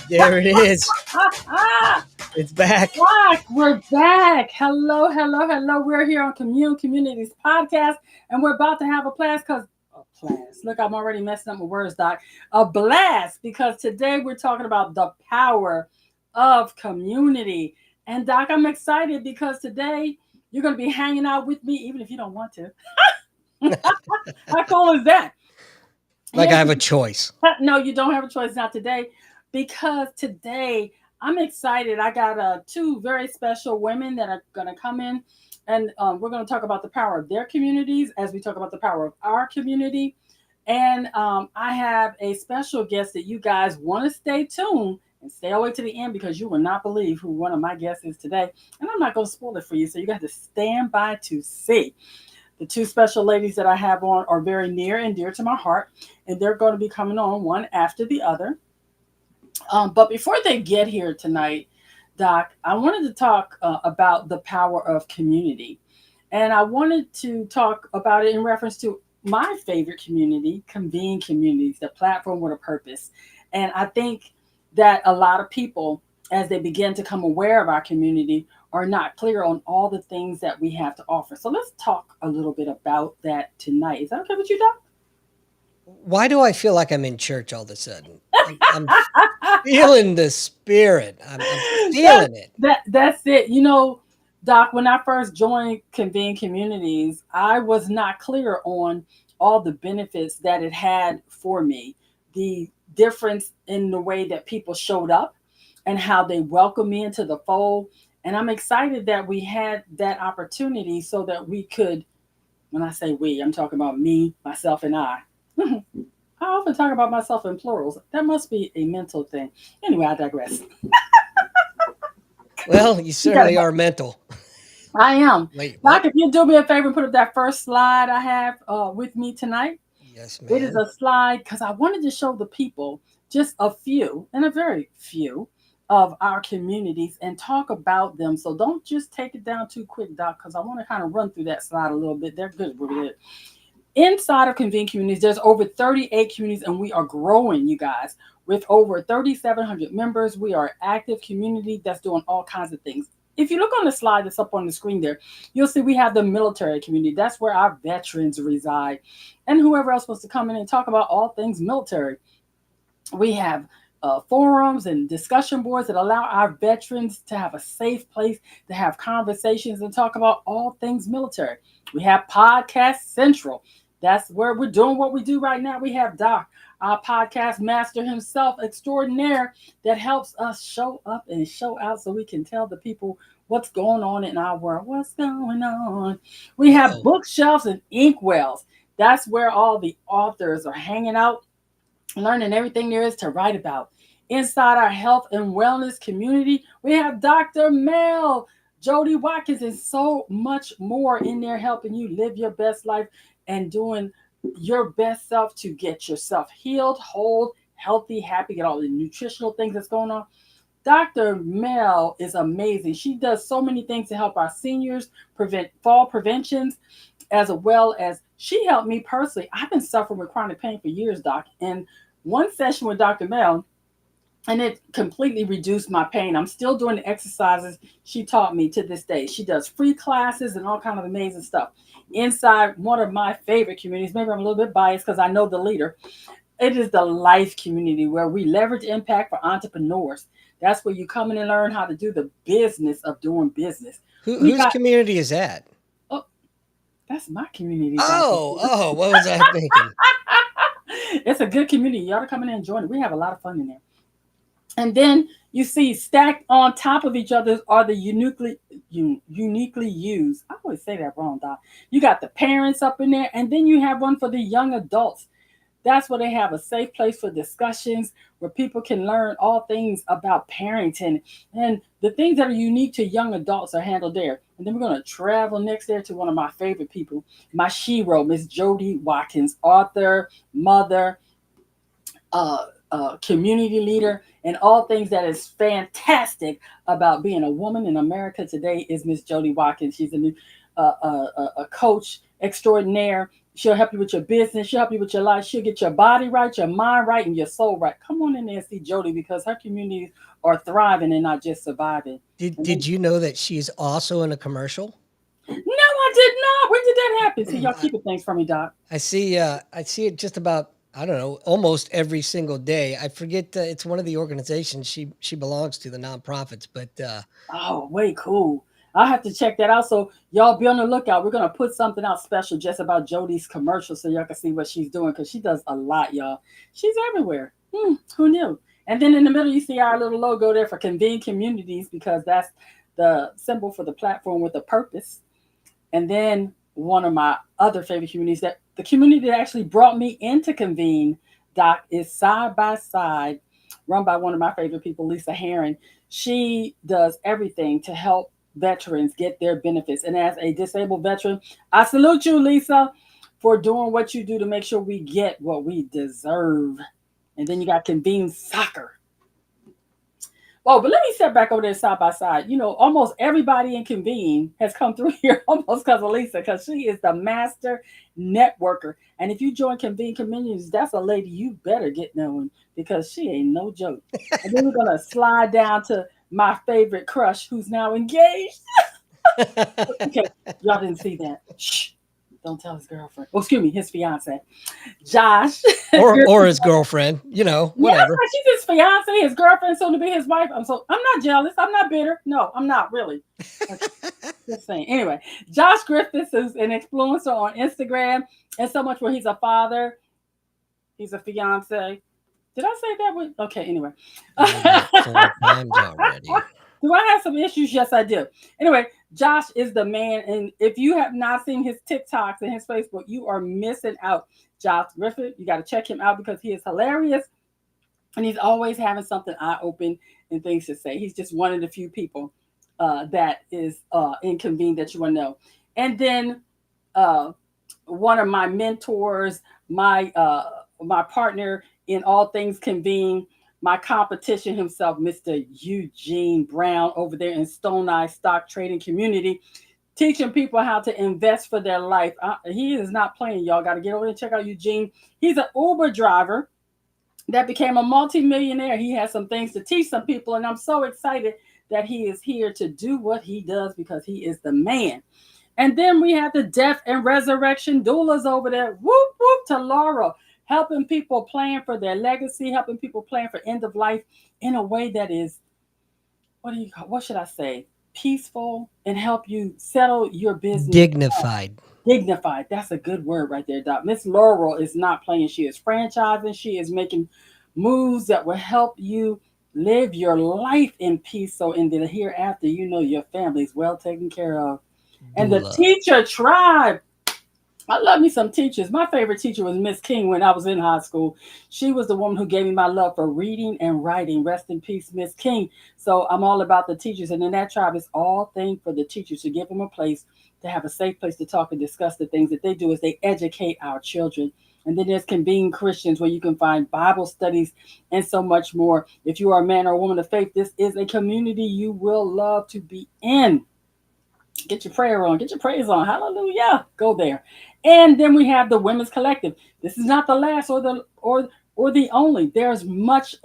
There it is. It's back. We're back. Hello, hello, hello. We're here on Communities Podcast, and we're about to have a blast because class. Look, I'm already messing up my words, Doc. A blast because today we're talking about the power of community. And Doc, I'm excited because today you're going to be hanging out with me, even if you don't want to. How cool is that? Like I Here's have a choice. No, you don't have a choice not today because today I'm excited. I got two very special women that are going to come in and we're going to talk about the power of their communities as we talk about the power of our community. And I have a special guest that you guys want to stay tuned and stay all the way to the end because you will not believe who one of my guests is today. And I'm not going to spoil it for you, so you got to stand by to see. The two special ladies that I have on are very near and dear to my heart, and they're going to be coming on one after the other. But before they get here tonight, Doc, I wanted to talk about the power of community. And I wanted to talk about it in reference to my favorite community, Convene Communities, the platform with a purpose. And I think that a lot of people, as they begin to come aware of our community, are not clear on all the things that we have to offer. So let's talk a little bit about that tonight. Is that okay with you, Doc? Why do I feel like I'm in church all of a sudden? I'm feeling the spirit. I'm that's feeling it. that's it. You know, Doc, when I first joined Convene Communities, I was not clear on all the benefits that it had for me. The difference in the way that people showed up and how they welcomed me into the fold. And I'm excited that we had that opportunity so that we could, when I say we, I'm talking about me, myself, and I. I often talk about myself in plurals. That must be a mental thing. Anyway, I digress. Well, you You gotta certainly help are me. mental. I am. Wait, Doc, what? if you do me a favor and put up that first slide I have with me tonight, Yes, it is ma'am. a slide because I wanted to show the people just a few, and a very few, of our communities and talk about them. So don't just take it down too quick, Doc, because I want to kind of run through that slide a little bit. They're good with it. Inside of Convene Communities, there's over 38 communities, and we are growing, you guys. With over 3,700 members, we are an active community that's doing all kinds of things. If you look on the slide that's up on the screen there, you'll see we have the military community. That's where our veterans reside. And whoever else wants to come in and talk about all things military. We have forums and discussion boards that allow our veterans to have a safe place to have conversations and talk about all things military. We have Podcast Central. That's where we're doing what we do right now. We have Doc, our podcast master himself, extraordinaire, that helps us show up and show out so we can tell the people what's going on in our world. What's going on? We have Uh-oh. bookshelves and inkwells. That's where all the authors are hanging out, learning everything there is to write about. Inside our health and wellness community, we have Dr. Mel, Jody Watkins, and so much more in there helping you live your best life and doing your best self to get yourself healed, whole, healthy, happy, get all the nutritional things that's going on. Dr. Mel is amazing. She does so many things to help our seniors prevent fall preventions, as well as she helped me personally. I've been suffering with chronic pain for years, Doc. And one session with Dr. Mel, and it completely reduced my pain. I'm still doing the exercises she taught me to this day. She does free classes and all kind of amazing stuff. Inside one of my favorite communities, maybe I'm a little bit biased because I know the leader. It is the life community where we leverage impact for entrepreneurs. That's where you come in and learn how to do the business of doing business. We Whose got, community is that? oh, that's my community, Dr. Oh, what was I thinking? It's a good community. You ought to come in and join it. We have a lot of fun in there. And then you see stacked on top of each other are the uniquely used. I always say that wrong, Doc. You got the parents up in there, and then you have one for the young adults. That's where they have a safe place for discussions where people can learn all things about parenting. And the things that are unique to young adults are handled there. And then we're going to travel next there to one of my favorite people, my shero, Miss Jody Watkins, author, mother, community leader, and all things that is fantastic about being a woman in America today is Miss Jody Watkins. She's a coach extraordinaire, She'll help you with your business. She'll help you with your life. She'll get your body right, your mind right, and your soul right. Come on in there and see Jody because her communities are thriving and not just surviving. Did And then, did you know that she's also in a commercial? no, I did not. When did that happen? See, y'all I, keeping things from me, Doc. I see it just about, I don't know, almost every single day. I forget, it's one of the organizations she belongs to, the nonprofits, but Oh, way cool. I'll have to check that out. So y'all be on the lookout. We're gonna put something out special just about Jody's commercial so y'all can see what she's doing because she does a lot, y'all. She's everywhere. Who knew? And then in the middle, you see our little logo there for Convene Communities because that's the symbol for the platform with a purpose. And then one of my other favorite communities that the community that actually brought me into Convene, Doc, is Side by Side, run by one of my favorite people, Lisa Heron. She does everything to help veterans get their benefits. And as a disabled veteran, I salute you, Lisa, for doing what you do to make sure we get what we deserve. And then you got Convene Soccer. Oh, but let me step back over there side by side. You know, almost everybody in Convene has come through here almost because of Lisa, because she is the master networker. And if you join Convene Communities, that's a lady you better get knowing because she ain't no joke. And then we're gonna slide down to my favorite crush who's now engaged. Okay, y'all didn't see that. Shh. Don't tell his girlfriend. Oh, excuse me, his fiance. Josh. or his girlfriend, Yeah, whatever. she's his fiance, his girlfriend, soon to be his wife. I'm not jealous. I'm not bitter. No, I'm not really. Okay, just saying. Anyway, Josh Griffiths is an influencer on Instagram and so much where he's a father, he's a fiance. Did I say that? Okay, anyway. About 4 times already. Do I have some issues? Yes, I do. Anyway, Josh is the man. And if you have not seen his TikToks and his Facebook, you are missing out. Josh Griffith, you got to check him out because he is hilarious and he's always having something eye open and things to say. He's just one of the few people that is in Convene that you want to know. And then uh, one of my mentors, my partner in all things Convene, my competition himself, Mr. Eugene Brown, over there in Stone Eye Stock Trading Community, teaching people how to invest for their life. He is not playing, y'all. Got to get over there and check out Eugene. He's an Uber driver that became a multimillionaire. He has some things to teach some people, and I'm so excited that he is here to do what he does because he is the man. And then we have the death and resurrection doulas over there. Whoop whoop to Laura, helping people plan for their legacy, helping people plan for end of life in a way that is what should I say? Peaceful and help you settle your business. Dignified. Dignified. That's a good word right there, Doc. Miss Laurel is not playing. She is franchising. She is making moves that will help you live your life in peace. So in the hereafter, you know your family is well taken care of. And the Dula. teacher tribe. I love me some teachers. My favorite teacher was Miss King when I was in high school. She was the woman who gave me my love for reading and writing. Rest in peace, Miss King. So I'm all about the teachers. And in that tribe, it's all thing for the teachers to give them a place to have a safe place to talk and discuss the things that they do as they educate our children. And then there's Convene Christians where you can find Bible studies and so much more. If you are a man or a woman of faith, this is a community you will love to be in. Get your prayer on, get your praise on. Hallelujah. Go there. And then we have the Women's Collective. This is not the last or the only. There's much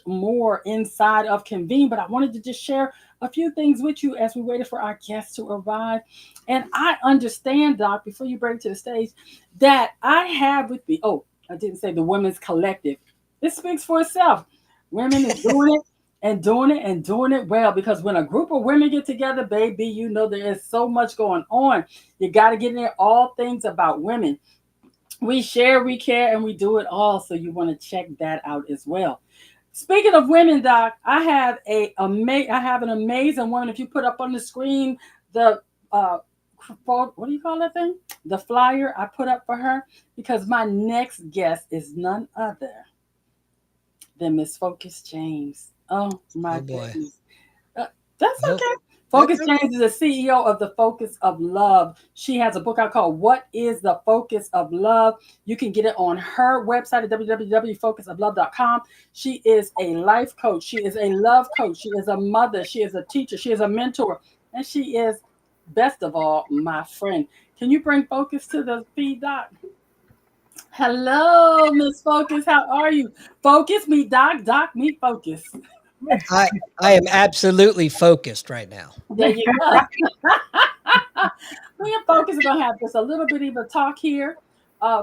more inside of Convene, but I wanted to just share a few things with you as we waited for our guests to arrive. And I understand, Doc, before you bring to the stage, that I have with me. Oh, I didn't say the Women's Collective. This speaks for itself. Women is doing it and doing it and doing it well because when a group of women get together, baby, you know there is so much going on. You got to get in there all things about women. We share, we care, and we do it all. So you want to check that out as well. Speaking of women, Doc, I have an amazing woman. If you put up on the screen the what do you call that thing? The flyer I put up for her because my next guest is none other than Miss Focus James. Oh my Oh boy. goodness. Uh, that's Nope. okay. That's Focus James is the CEO of the Focus of Love. She has a book out called What is the Focus of Love? You can get it on her website at www.focusoflove.com. She is a life coach. She is a love coach. She is a mother. She is a teacher. She is a mentor. And she is, best of all, my friend. Can you bring Focus to the feed, Doc? Hello, Miss Focus. How are you? Focus, meet Doc. Doc, meet Focus. I I am absolutely focused right now. There you go. Me and Focus are going to have just a little bit of a talk here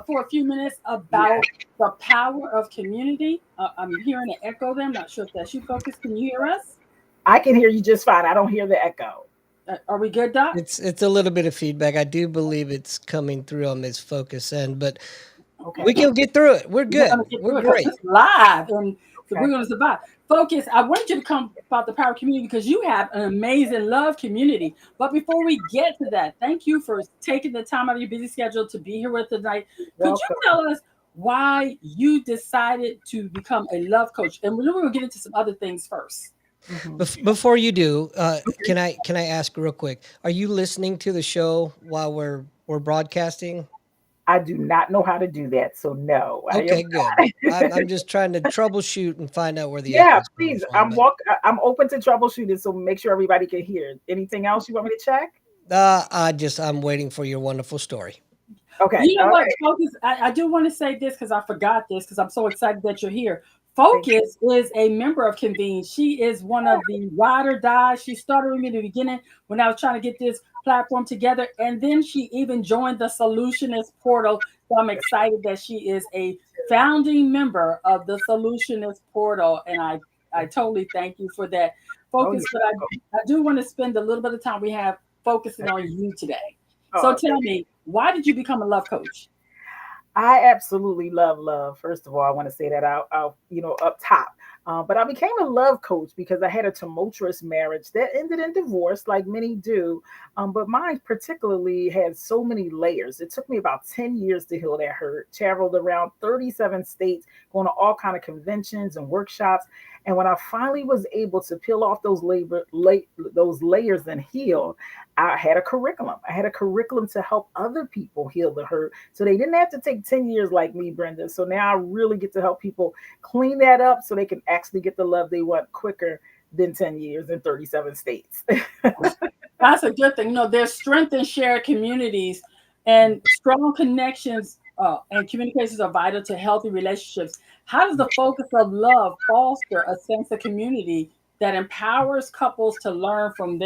for a few minutes Yes, about the power of community. I'm hearing an echo there. I'm not sure if that's you, Focus. Can you hear us? I can hear you just fine. I don't hear the echo. Are we good, Doc? It's a little bit of feedback. I do believe it's coming through on this focus end, but we Okay. can get through it. We're We're good. going to get We're through it because great. it's live and so we're Okay. going to survive. Focus, I wanted you to come about the power of community because you have an amazing love community. But before we get to that, thank you for taking the time out of your busy schedule to be here with us tonight. Could you Welcome. tell us why you decided to become a love coach? And then we're going to get into some other things first. Mhm. Before you do, can I ask real quick? Are you listening to the show while we're broadcasting? I do not know how to do that, so no, I am Okay, good. not. I'm just trying to troubleshoot and find out where the Yeah, echo's coming please. from. But I'm open to troubleshooting, so make sure everybody can hear. Anything else you want me to check? I'm waiting for your wonderful story. Okay. You know All what, right. Focus? I do want to say this because I forgot this because I'm so excited that you're here. Thank you. Focus is a member of Convene. She is one of the ride or die. She started with me in the beginning when I was trying to get this platform together. And then she even joined the Solutionist Portal. So I'm excited that she is a founding member of the Solutionist Portal. And I totally thank you for that. Oh, Focus, you're but welcome. I do want to spend a little bit of time we have focusing on you today. So Oh, tell me, why did you become a love coach? I absolutely love love. First of all, I want to say that out up top. But I became a love coach because I had a tumultuous marriage that ended in divorce, like many do. But mine particularly had so many layers. It took me about 10 years to heal that hurt. Traveled around 37 states, going to all kind of conventions and workshops. And when I finally was able to peel off those layers and heal, I had a curriculum. I had a curriculum to help other people heal the hurt so they didn't have to take 10 years like me, Brenda. So now I really get to help people clean that up so they can actually get the love they want quicker than 10 years in 37 states. That's a good thing. There's strength in shared communities, and strong connections and communications are vital to healthy relationships. How does the focus of love foster a sense of community that empowers couples to learn from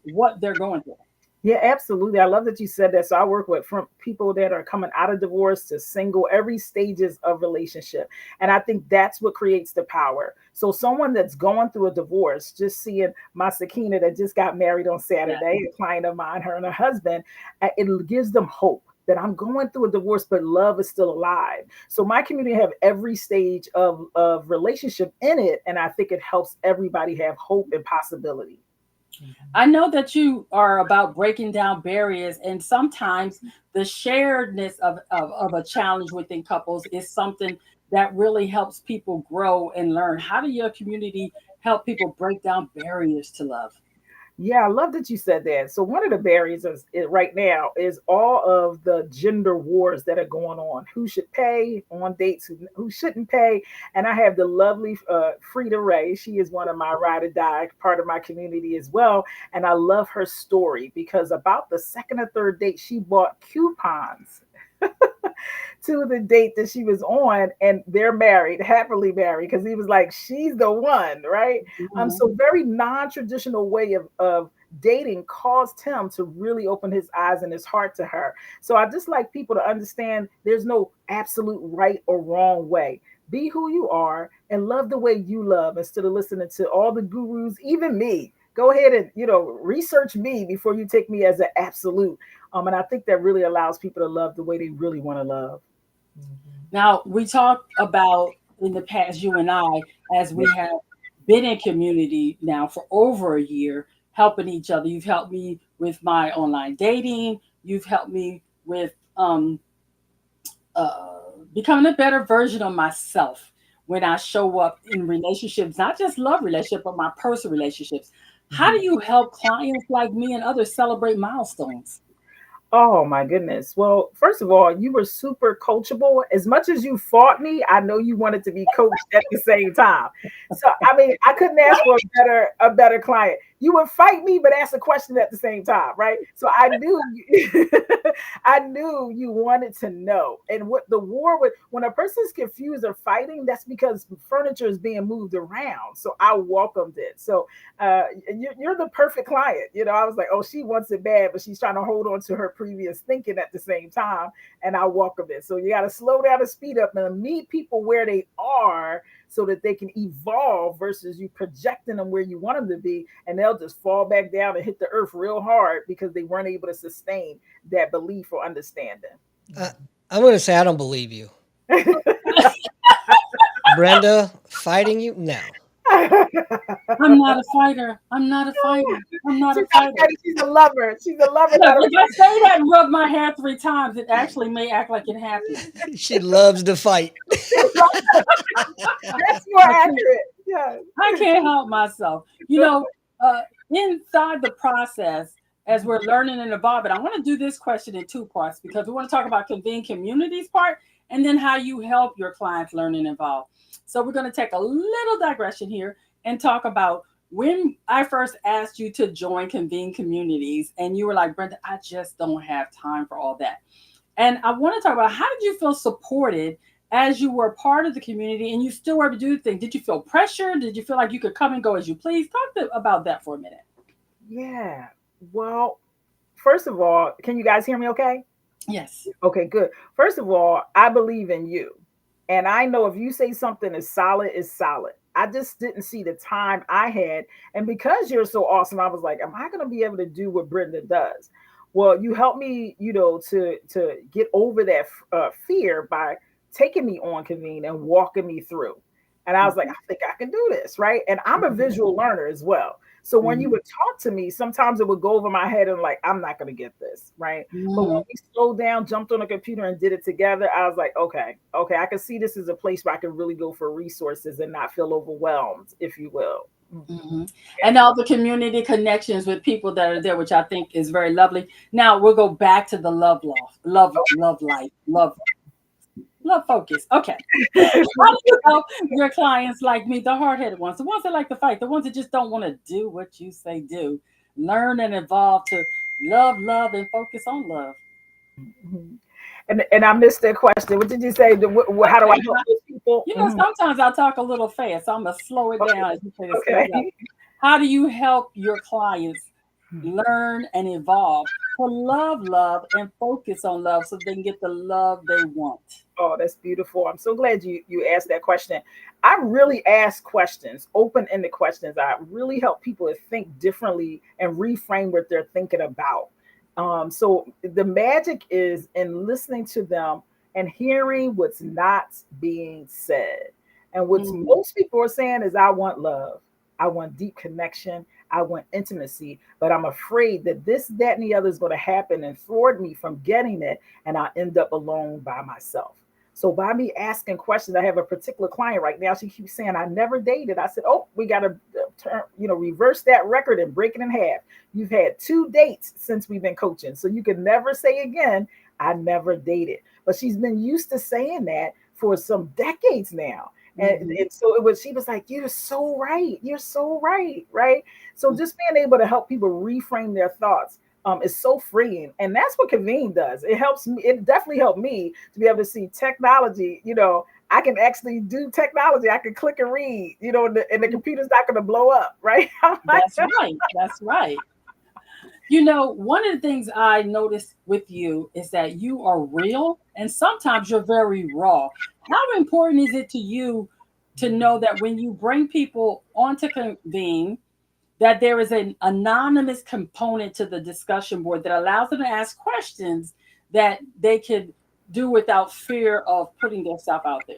what they're going through? Yeah, absolutely. I love that you said that. So I work with from people that are coming out of divorce to single, every stages of relationship. And I think that's what creates the power. So someone that's going through a divorce, just seeing my Sakina that just got married on Yeah. Saturday, a client of mine, her and her husband, it gives them hope that I'm going through a divorce, but love is still alive. So my community have every stage of relationship in it. And I think it helps everybody have hope and possibility. I know that you are about breaking down barriers, and sometimes the sharedness of a challenge within couples is something that really helps people grow and learn. How do your community help people break down barriers to love? Yeah, I love that you said that. So one of the barriers right now is all of the gender wars that are going on. Who should pay on dates? Who shouldn't pay? And I have the lovely Frida Ray. She is one of my ride or die, part of my community as well. And I love her story because about the second or third date, she bought coupons to the date that she was on, and they're married, happily married, because he was like, she's the one, right? Mhm. So very non-traditional way of dating caused him to really open his eyes and his heart to her. So I just like people to understand there's no absolute right or wrong way. Be who you are and love the way you love instead of listening to all the gurus, even me. Go ahead and research me before you take me as an absolute. And I think that really allows people to love the way they really want to love. Now, we talked about in the past, you and I, as we have been in community now for over a year, helping each other. You've helped me with my online dating. You've helped me with uh, becoming a better version of myself when I show up in relationships, not just love relationships, but my personal relationships. How do Mhm. you help clients like me and others celebrate milestones? Oh my goodness. Well, first of all, you were super coachable. As much as you fought me, I know you wanted to be coached at the same time. So I mean, I couldn't ask for a better client. you would fight me, but ask a question at the same time, right? So I knew, I knew you wanted to know. And what the war with, when a person's confused or fighting, that's because furniture is being moved around. So I welcomed it. So you're the perfect client. I was like, oh, she wants it bad, but she's trying to hold on to her previous thinking at the same time. And I welcome it. So you got to slow down and speed up and meet people where they are so that they can evolve versus you projecting them where you want them to be. And they'll just fall back down and hit the earth real hard because they weren't able to sustain that belief or understanding. Uh, I'm going to say I don't believe you. Brenda, fighting you? No. I'm not a fighter. I'm not a fighter. I'm not a She's not fighter. fighting, she's a lover. She's a lover, Look, not a if I say that and rub my hair 3 times, it actually may act like it happened. She loves to fight. That's more I can't, accurate. Yeah. I can't help myself. Inside the process, as we're learning and evolving, I want to do this question in 2 parts because we want to talk about Convene Communities part and then how you help your clients learn and evolve. So we're going to take a little digression here and talk about when I first asked you to join Convene Communities and you were like, Brenda, I just don't have time for all that. And I want to talk about, how did you feel supported as you were part of the community and you still were able to do the thing? Did you feel pressure? Did you feel like you could come and go as you please? About that for a minute. Yeah. Well, first of all, can you guys hear me okay? Yes. Okay, good. First of all, I believe in you. And I know if you say something is solid, it's solid. I just didn't see the time I had. And because you're so awesome, I was like, am I going to be able to do what Brenda does? Well, you helped me, to get over that fear by taking me on Convene and walking me through. And I was like, I think I can do this, right? And I'm a visual learner as well. So when you would talk to me, sometimes it would go over my head and like, I'm not going to get this, right? But when we slowed down, jumped on a computer and did it together, I was like, okay, I can see this as a place where I can really go for resources and not feel overwhelmed, if you will. Mm-hmm. And all the community connections with people that are there, which I think is very lovely. Now we'll go back to the love life, love focus. Okay. How do you help your clients like me, the hard-headed ones, the ones that like to fight, the ones that just don't want to do what you say do, learn and evolve to love, and focus on love? And I missed that question. What did you say? How do I Okay. help those people? Sometimes I talk a little fast, so I'm going to slow it down as you say this. Okay. How do you help your clients learn and evolve to love, and focus on love so they can get the love they want? Oh, that's beautiful. I'm so glad you asked that question. I really ask questions, open-ended questions. I really help people to think differently and reframe what they're thinking about. So the magic is in listening to them and hearing what's not being said. And what most people are saying is, I want love. I want deep connection. I want intimacy, but I'm afraid that this, that, and the other is going to happen and thwart me from getting it. And I end up alone by myself. So by me asking questions, I have a particular client right now. She keeps saying, I never dated. I said, oh, we got to reverse that record and break it in half. You've had 2 dates since we've been coaching. So you can never say again, I never dated. But she's been used to saying that for some decades now. And so she was like, you're so right. You're so right. Right. So just being able to help people reframe their thoughts is so freeing. And that's what Convene does. It helps me. It definitely helped me to be able to see technology. I can actually do technology. I can click and read, and the computer's not going to blow up. Right. That's right. That's right. One of the things I noticed with you is that you are real and sometimes you're very raw. How important is it to you to know that when you bring people onto Convene, that there is an anonymous component to the discussion board that allows them to ask questions that they could do without fear of putting themselves out there?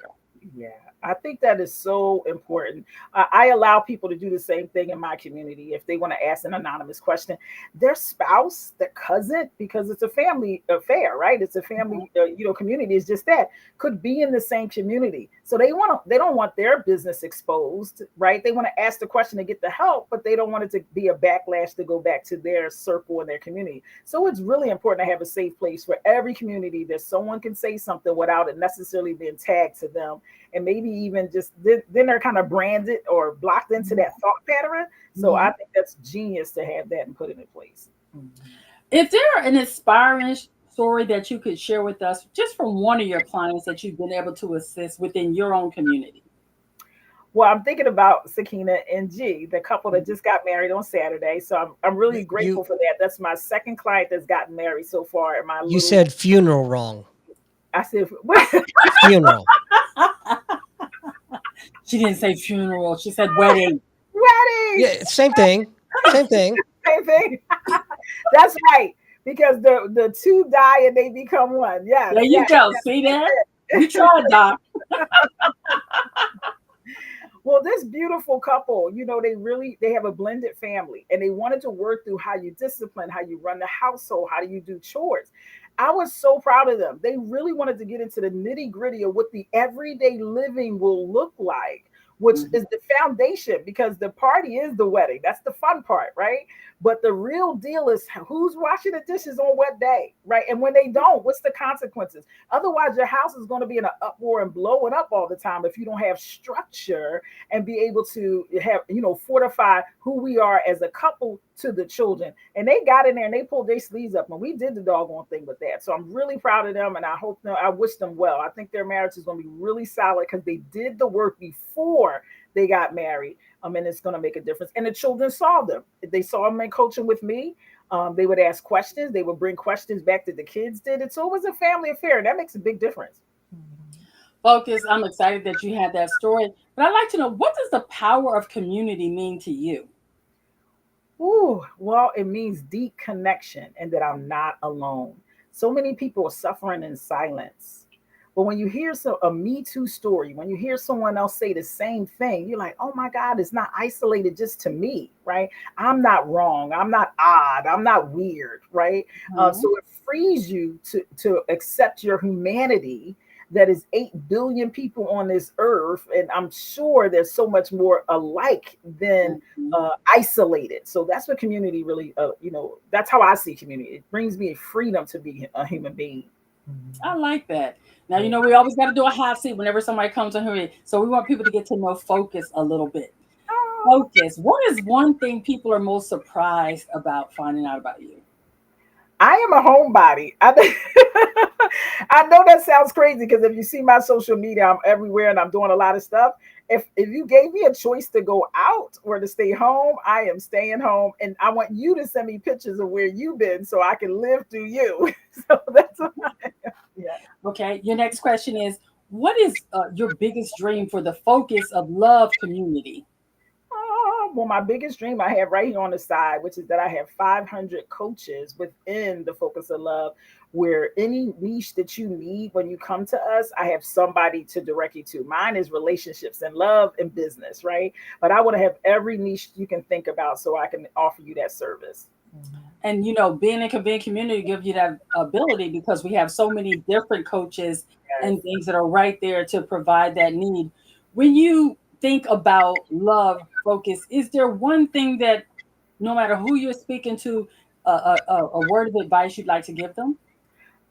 Yeah, I think that is so important. I allow people to do the same thing in my community. If they want to ask an anonymous question, their spouse, their cousin, because it's a family affair, right? It's a family, community is just that, could be in the same community. So they don't want their business exposed, right? They want to ask the question to get the help, but they don't want it to be a backlash to go back to their circle and their community. So it's really important to have a safe place for every community that someone can say something without it necessarily being tagged to them, and maybe even just then they're kind of branded or blocked into that thought pattern. So I think that's genius to have that and put it in place. If there an inspiring story that you could share with us, just from one of your clients that you've been able to assist within your own community? Well, I'm thinking about Sakina and G, the couple that just got married on Saturday. So I'm really grateful You for that. That's my second client that's gotten married so far in my you little. said funeral wrong. I said, wedding. Funeral. She didn't say funeral. She said wedding. Yeah, same thing. Same thing. Same thing. That's right. Because the two die and they become one. Yes, There you yes. go. See that? You tried, Doc. Well, this beautiful couple, they have a blended family, and they wanted to work through how you discipline, how you run the household, how do you do chores. I was so proud of them. They really wanted to get into the nitty gritty of what the everyday living will look like, which is the foundation, because the party is the wedding. That's the fun part, right? But the real deal is who's washing the dishes on what day, right? And when they don't, what's the consequences? Otherwise, your house is going to be in an uproar and blowing up all the time if you don't have structure and be able to have, fortify who we are as a couple to the children. And they got in there and they pulled their sleeves up and we did the doggone thing with that. So I'm really proud of them, and I wish them well. I think their marriage is going to be really solid because they did the work before they got married. And it's going to make a difference. And the children saw them. They saw them in coaching with me. They would ask questions. They would bring questions back that the kids did it. So it was a family affair. And that makes a big difference. Focus, I'm excited that you had that story. But I'd like to know, what does the power of community mean to you? Ooh, well, it means deep connection and that I'm not alone. So many people are suffering in silence. But when you hear a Me Too story, when you hear someone else say the same thing, you're like, oh my God, it's not isolated just to me, right? I'm not wrong. I'm not odd. I'm not weird, right? So it frees you to accept your humanity, that is 8 billion people on this earth. And I'm sure there's so much more alike than isolated. So that's what community really, that's how I see community. It brings me freedom to be a human being. I like that. Now, we always got to do a hot seat whenever somebody comes on here. So we want people to get to know Focus a little bit. Focus, what is one thing people are most surprised about finding out about you? I am a homebody. I know that sounds crazy because if you see my social media, I'm everywhere and I'm doing a lot of stuff. If you gave me a choice to go out or to stay home, I am staying home. And I want you to send me pictures of where you've been so I can live through you. So that's what I am. Yeah. Okay. Your next question is, what is your biggest dream for the Focus of Love community? Well, my biggest dream I have right here on the side, which is that I have 500 coaches within the Focus of Love, where any niche that you need when you come to us, I have somebody to direct you to. Mine is relationships and love and business, right? But I want to have every niche you can think about so I can offer you that service. And being in Convene community gives you that ability because we have so many different coaches and things that are right there to provide that need. When you think about love, Focus, is there one thing that no matter who you're speaking to, a word of advice you'd like to give them?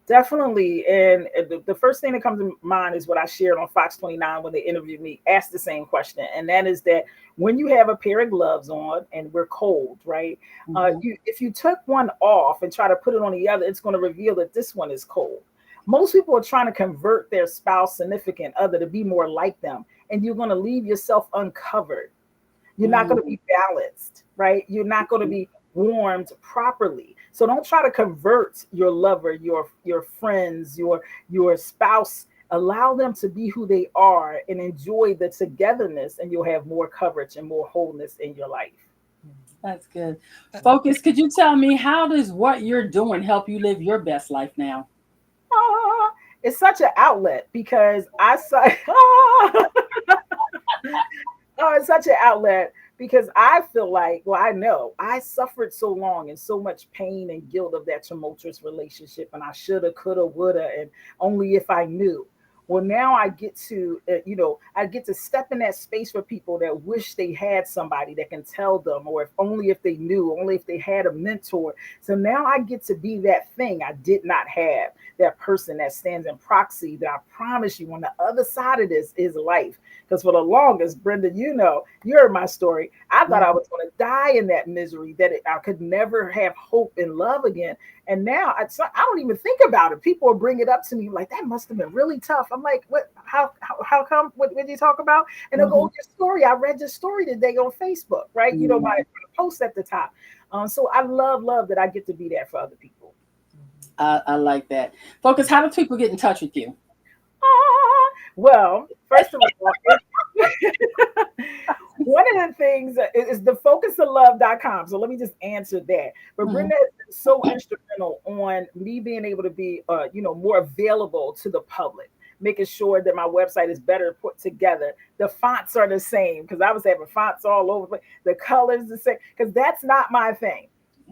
Definitely. And the first thing that comes to mind is what I shared on Fox 29 when they interviewed me, asked the same question. And that is that when you have a pair of gloves on and we're cold, right? If you took one off and try to put it on the other, it's going to reveal that this one is cold. Most people are trying to convert their spouse, significant other to be more like them. And you're going to leave yourself uncovered. You're not going to be balanced, right? You're not going to be warmed properly. So don't try to convert your lover, your friends, your spouse. Allow them to be who they are and enjoy the togetherness, and you'll have more coverage and more wholeness in your life. That's good. Focus, could you tell me, how does what you're doing help you live your best life now? It's such an outlet because I saw it's such an outlet because I feel like, well, I know I suffered so long and so much pain and guilt of that tumultuous relationship, and I shoulda, coulda, woulda, and only if I knew. Well, now I get to, I get to step in that space for people that wish they had somebody that can tell them, or if only if they knew, only if they had a mentor. So now I get to be that thing I did not have, that person that stands in proxy, that I promise you on the other side of this is life. Because for the longest, Brenda, you heard my story. I thought I was going to die in that misery, that I could never have hope and love again. And now I don't even think about it. People will bring it up to me like, that must have been really tough. I'm like, what? How come? What did you talk about? And they'll go, your story. I read your story today on Facebook, right? My post at the top. So I love that I get to be there for other people. I like that. Focus, how do people get in touch with you? Well, first of all, one of the things is the focusoflove.com. So let me just answer that. But Brenda has been so instrumental on me being able to be, more available to the public, making sure that my website is better put together. The fonts are the same, because I was having fonts all over, the colors the same, because that's not my thing.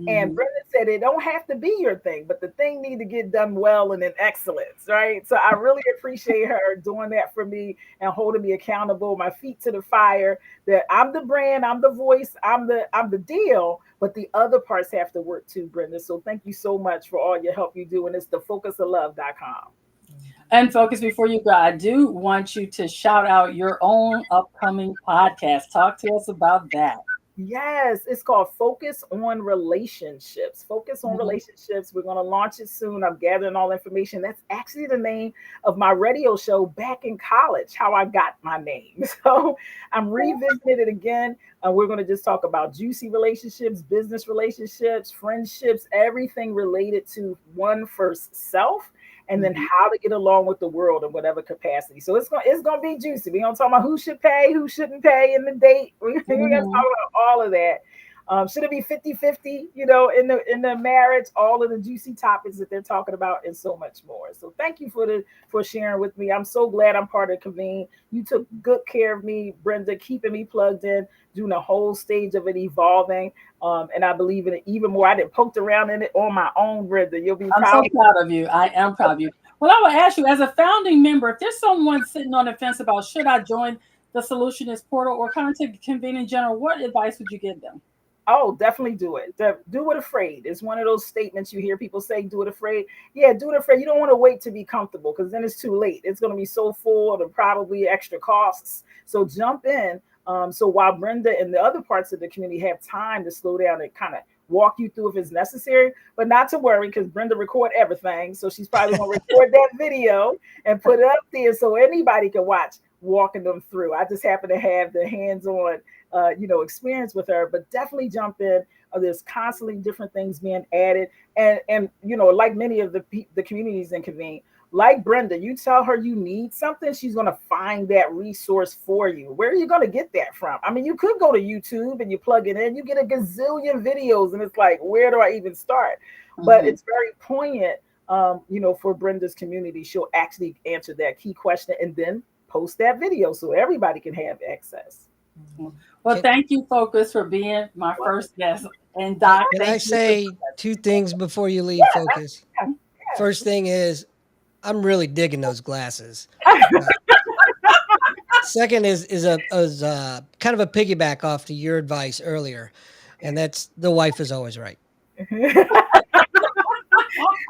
And Brenda said it don't have to be your thing, but the thing need to get done well and in excellence, right? So I really appreciate her doing that for me and holding me accountable, my feet to the fire. That I'm the brand, I'm the voice, I'm the deal, but the other parts have to work too, Brenda. So thank you so much for all your help you do, and it's thefocusoflove.com. And Focus, before you go, I do want you to shout out your own upcoming podcast. Talk to us about that. Yes, it's called Focus on Relationships. Focus on Relationships. We're going to launch it soon. I'm gathering all information. That's actually the name of my radio show back in college, how I got my name. So I'm revisiting it again. We're going to just talk about juicy relationships, business relationships, friendships, everything related to one first self, and then how to get along with the world in whatever capacity. So it's gonna be juicy. We're gonna talk about who should pay, who shouldn't pay in the date. We're gonna talk about all of that. Should it be 50-50, in the marriage, all of the juicy topics that they're talking about, and so much more. So thank you for sharing with me. I'm so glad I'm part of Convene. You took good care of me, Brenda, keeping me plugged in, doing the whole stage of it evolving. And I believe in it even more. I didn't poked around in it on my own, Brenda. You'll be I'm proud. so proud of you. I am proud of you. Well, I will ask you, as a founding member, if there's someone sitting on the fence about should I join the Solutionist Portal or contact Convene in general, what advice would you give them? Oh, definitely do it. Do it afraid. It's one of those statements you hear people say, do it afraid. Yeah, do it afraid. You don't want to wait to be comfortable, because then it's too late. It's going to be so full and probably extra costs. So jump in. So while Brenda and the other parts of the community have time to slow down and kind of walk you through if it's necessary, but not to worry, because Brenda record everything. So she's probably going to record that video and put it up there so anybody can watch walking them through. I just happen to have the hands-on experience with her, but definitely jump in. There's constantly different things being added, and like many of the communities in Convene, like Brenda, you tell her you need something, she's going to find that resource for you. Where are you going to get that from? I mean, you could go to YouTube and you plug it in, you get a gazillion videos, and it's like, where do I even start? But it's very poignant, for Brenda's community. She'll actually answer that key question and then post that video so everybody can have access. Well, thank you, Focus, for being my first guest. And Doc, Can I thank you. say two things before you leave, Focus? First thing is, I'm really digging those glasses. Second is kind of a piggyback off to your advice earlier, and that's the wife is always right.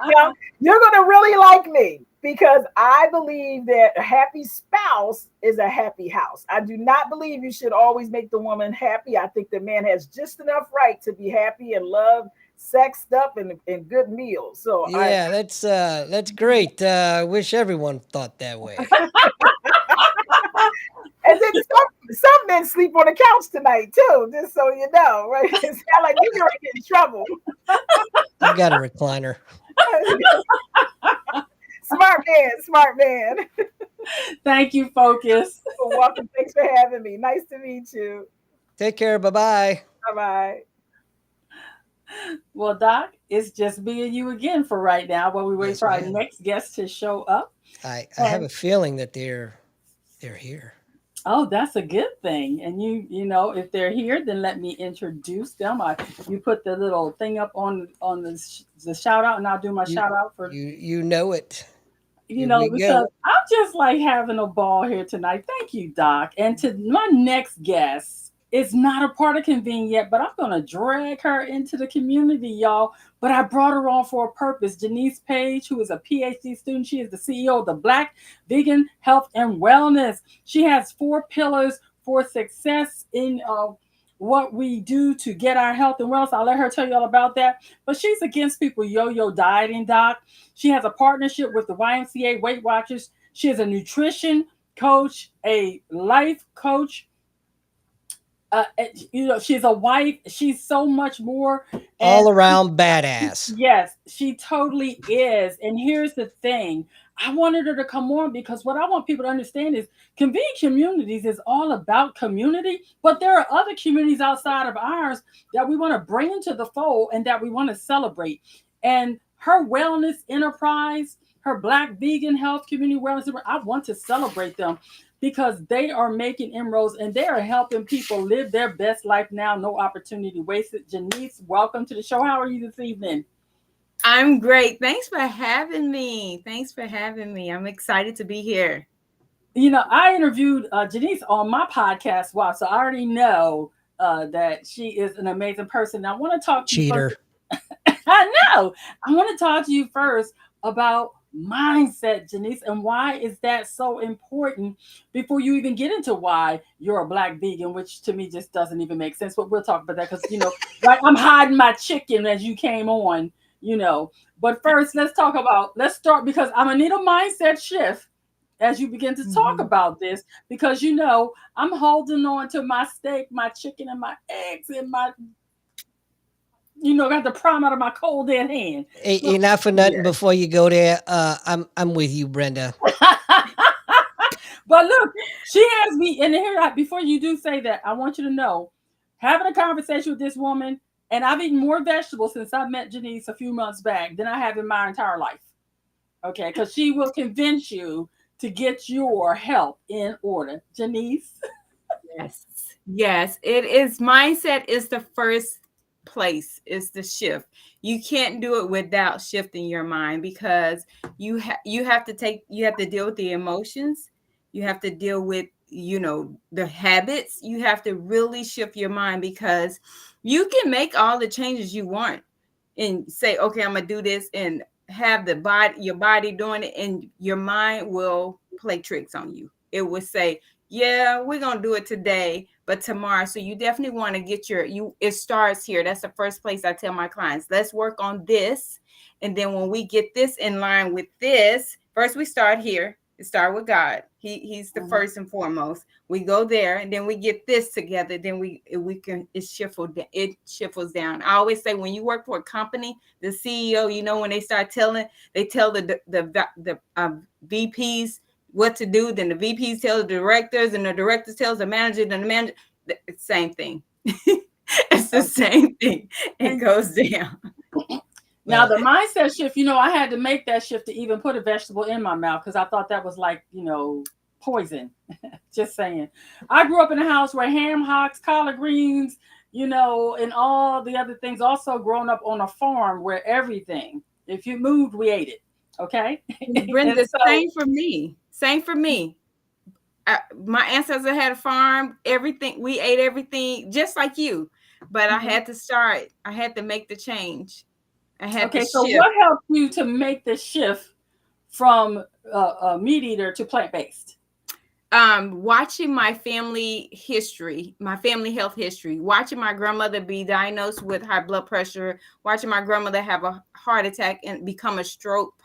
Now, you're going to really like me, because I believe that a happy spouse is a happy house. I do not believe you should always make the woman happy. I think the man has just enough right to be happy and loved, sexed up, and good meals. So Yeah, that's great. I wish everyone thought that way. and then some men sleep on the couch tonight too, just so you know, right? It's not like you're gonna get in trouble. I've got a recliner. Smart man. Thank you, Focus. You're welcome. Thanks for having me. Nice to meet you. Take care. Bye-bye. Bye-bye. Well, Doc, it's just me and you again for right now while we wait Yes, for our ma'am. next guest to show up. I have a feeling that they're here. Oh, that's a good thing. And if they're here, then let me introduce them. You put the little thing up on the shout out, and I'll do my shout out for. You know it. Here we Because go. I'm just like having a ball here tonight. Thank you, Doc. And to my next guest is not a part of Convene yet, but I'm going to drag her into the community, y'all. But I brought her on for a purpose. Janice Page, who is a PhD student, she is the CEO of the Black Vegan Health and Wellness. She has 4 pillars for success in what we do to get our health and wellness. I'll let her tell you all about that. But she's against people yo-yo dieting, Doc. She has a partnership with the YMCA Weight Watchers. She is a nutrition coach, a life coach. She's a wife. She's so much more. And All around badass. yes, she totally is. And here's the thing. I wanted her to come on because what I want people to understand is Convene Communities is all about community, but there are other communities outside of ours that we want to bring into the fold and that we want to celebrate. And her wellness enterprise, her Black vegan health community wellness, I want to celebrate them because they are making inroads and they are helping people live their best life now. No opportunity wasted. Janice, welcome to the show. How are you this evening? I'm great. Thanks for having me. I'm excited to be here. I interviewed Janice on my podcast. Wow. So I already know that she is an amazing person. I want to talk to you Cheater. first. I know. I want to talk to you first about mindset, Janice, and why is that so important before you even get into why you're a Black vegan, which to me just doesn't even make sense. But we'll talk about that because, right, I'm hiding my chicken as you came on, you know. But first, let's start because I'm going to need a mindset shift as you begin to talk about this because, I'm holding on to my steak, my chicken, and my eggs and my got the prime out of my cold dead hand. Ain't not for nothing. Before you go there, I'm with you, Brenda. But look, she has me, and here before you do say that, I want you to know, having a conversation with this woman, and I've eaten more vegetables since I met Janice a few months back than I have in my entire life. Okay, because she will convince you to get your health in order. Janice. Yes, it is. Mindset is the first place, is the shift. You can't do it without shifting your mind because you have to deal with the emotions. You have to deal with, the habits. You have to really shift your mind because you can make all the changes you want and say, okay, I'm gonna do this and have your body doing it, and your mind will play tricks on you. It will say, yeah, we're gonna do it today, but tomorrow. So you definitely want to get it starts here. That's the first place I tell my clients, let's work on this. And then when we get this in line with this, first we start here. Start with God. He's the first and foremost. We go there, and then we get this together. Then it shuffles down. I always say when you work for a company, the CEO, when they tell the VPs what to do, then the VPs tell the directors, and the directors tells the manager, then the manager. Same thing. It's the same thing. It goes down. Now the mindset shift, I had to make that shift to even put a vegetable in my mouth because I thought that was like, poison. Just saying. I grew up in a house where ham hocks, collard greens, and all the other things. Also grown up on a farm where everything, if you moved, we ate it. Okay. Brenda, same for me. My ancestors had a farm. Everything, we ate everything just like you. But I had to start. I had to make the change. So what helped you to make the shift from meat eater to plant-based? Watching my family health history, watching my grandmother be diagnosed with high blood pressure, watching my grandmother have a heart attack and become a stroke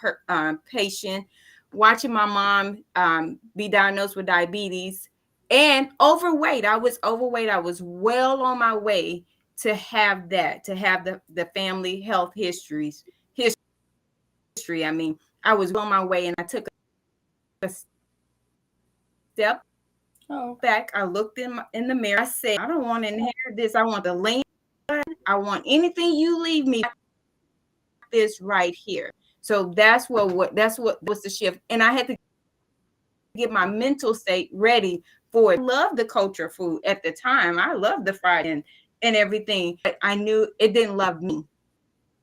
patient, watching my mom be diagnosed with diabetes and overweight. I was overweight. I was well on my way to have the family health history. I mean, I was on my way, and I took a step back. I looked in the mirror. I said, I don't want to inherit this. I want the land. I want anything you leave me this right here. So that's what was the shift. And I had to get my mental state ready for it. I loved the culture food at the time. I loved the fried and everything. But I knew it didn't love me.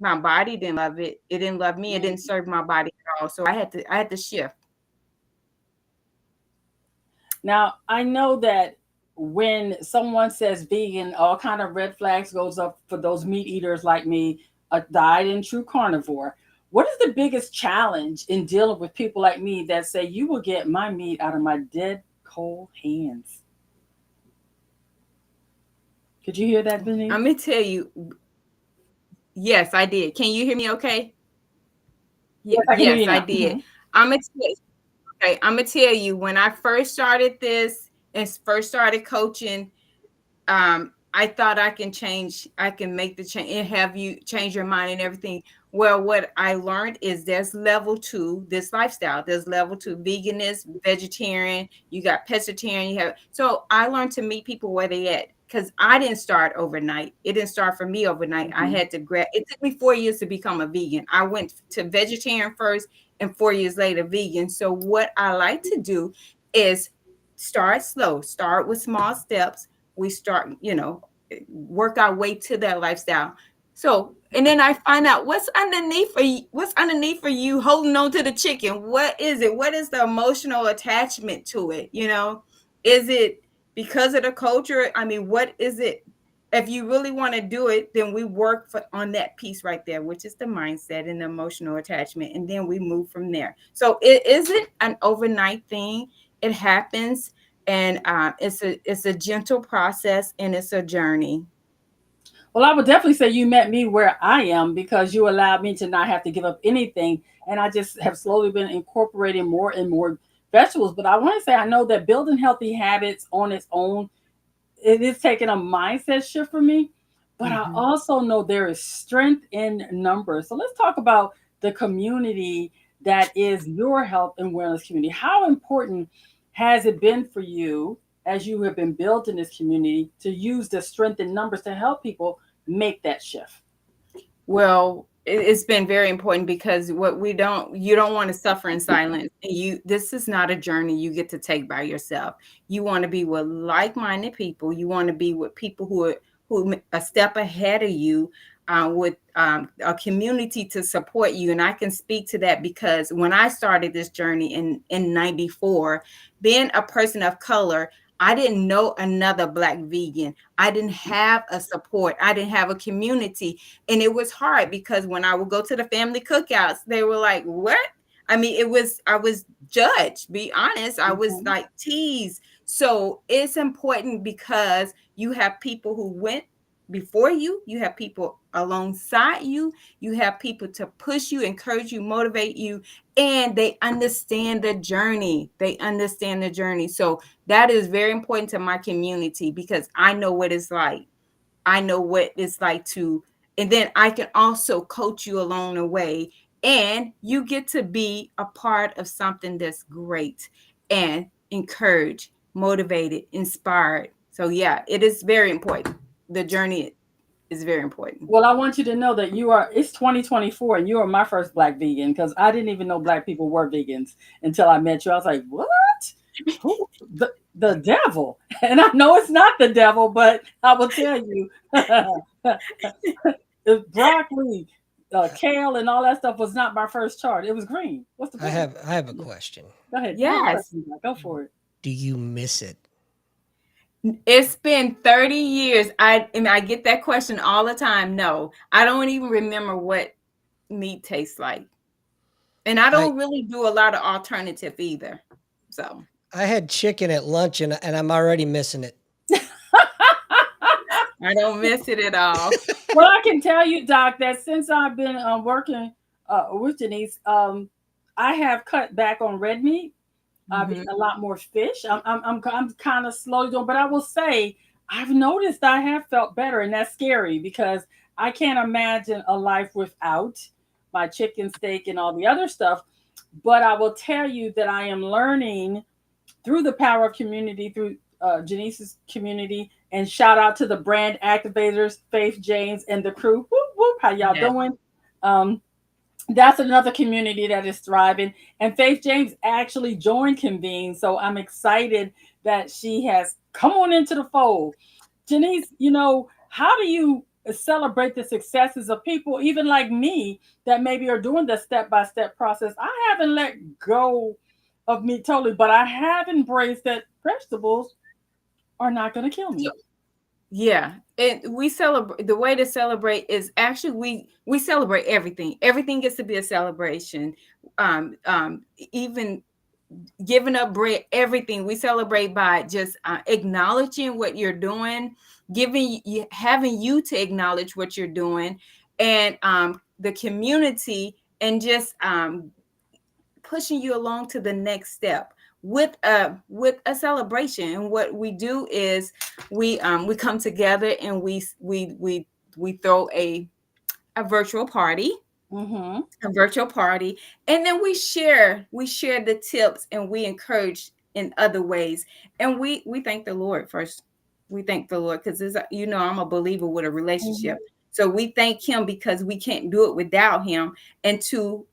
My body didn't love it. It didn't love me. It didn't serve my body at all. So I had to shift. Now, I know that when someone says vegan, all kind of red flags goes up for those meat eaters like me, a diet and true carnivore. What is the biggest challenge in dealing with people like me that say you will get my meat out of my dead cold hands? Could you hear that, Denise? I'm gonna tell you. Yes, I did. Can you hear me? Okay. Yes, I can hear Yes, you I now. did. I'm gonna tell Okay, I'm gonna tell you when I first started this and first started coaching, I thought I can make the change and have you change your mind and everything. Well, what I learned is there's level two, this lifestyle. There's level two, veganist, vegetarian, you got pescatarian, you have so I learned to meet people where they at. Because I didn't start overnight. It didn't start for me overnight. I had to grab it took me 4 years to become a vegan. I went to vegetarian first and 4 years later vegan. So what I like to do is start slow, start with small steps. We start, work our way to that lifestyle. So, and then I find out what's underneath for you holding on to the chicken. What is it? What is the emotional attachment to it? Is it because of the culture? I mean, what is it? If you really want to do it, then we work on that piece right there, which is the mindset and the emotional attachment, and then we move from there. So it isn't an overnight thing. It happens, and it's a gentle process, and it's a journey. Well, I would definitely say you met me where I am because you allowed me to not have to give up anything. And I just have slowly been incorporating more and more vegetables. But I want to say I know that building healthy habits on its own, it is taking a mindset shift for me. But I Mhm. also know there is strength in numbers. So let's talk about the community that is your health and wellness community. How important has it been for you as you have been built in this community to use the strength in numbers to help people make that shift? Well, it's been very important because you don't want to suffer in silence. And this is not a journey you get to take by yourself. You want to be with like-minded people. You want to be with people who a step ahead of you, with a community to support you. And I can speak to that because when I started this journey in '94, being a person of color, I didn't know another Black vegan. I didn't have a support. I didn't have a community, and it was hard because when I would go to the family cookouts, they were like, "What?" I mean, I was judged. Be honest, I was Mhm. like teased. So it's important because you have people who went before you have people alongside you have people to push you, encourage you, motivate you, and they understand the journey. They understand the journey. So that is very important to my community because I know what it's like. I know what it's like to, and then I can also coach you along the way. And you get to be a part of something that's great and encouraged, motivated, inspired. So, yeah, it is very important. The journey is very important. Well, I want you to know that it's 2024 and you are my first Black vegan because I didn't even know Black people were vegans until I met you. I was like, what? Who? The devil. And I know it's not the devil, but I will tell you, the broccoli, kale, and all that stuff was not my first chart. It was green. What's the point? I have a question. Go ahead. You have a Yes. question. Go for it. Do you miss it? It's been 30 years. I get that question all the time. No, I don't even remember what meat tastes like. And I I don't really do a lot of alternative either. So I had chicken at lunch and I'm already missing it. I don't miss it at all. Well, I can tell you, Doc, that since I've been working with Denise, I have cut back on red meat. I've Mhm. eaten a lot more fish. I'm kind of slowly doing, but I will say I've noticed I have felt better, and that's scary because I can't imagine a life without my chicken, steak, and all the other stuff. But I will tell you that I am learning through the power of community, through Janice's community, and shout out to the brand activators, Faith James and the crew. Whoop, whoop, how y'all Yes. doing? Um, that's another community that is thriving. And Faith James actually joined Convene. So I'm excited that she has come on into the fold. Janice, how do you celebrate the successes of people, even like me, that maybe are doing the step by step process. I haven't let go of me totally, but I have embraced that vegetables are not going to kill me. Yeah, and we celebrate. The way to celebrate is actually we celebrate everything. Everything gets to be a celebration. Even giving up bread, everything we celebrate by just acknowledging what you're doing, giving you, having you to acknowledge what you're doing, and the community, and just pushing you along to the next step with a celebration. And what we do is we come together and we throw a virtual party, Mm-hmm. a virtual party, and then we share the tips, and we encourage in other ways. And we thank the Lord first. We thank the Lord because, I'm a believer with a relationship. Mm-hmm. So we thank him because we can't do it without him. And to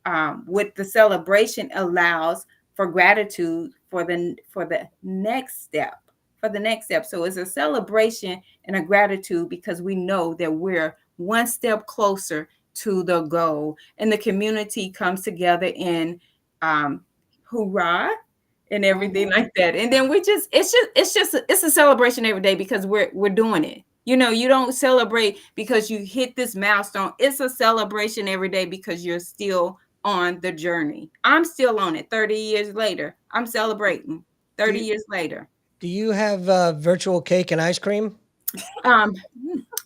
with the celebration allows for gratitude for the next step, for the next step. So it's a celebration and a gratitude because we know that we're one step closer to the goal, and the community comes together in um hoorah and everything Mm-hmm. like that. And then it's a celebration every day because we're doing it. You don't celebrate because you hit this milestone. It's a celebration every day because you're still on the journey. I'm still on it 30 years later. I'm celebrating Do 30 you, years later. do you have virtual cake and ice cream? Um,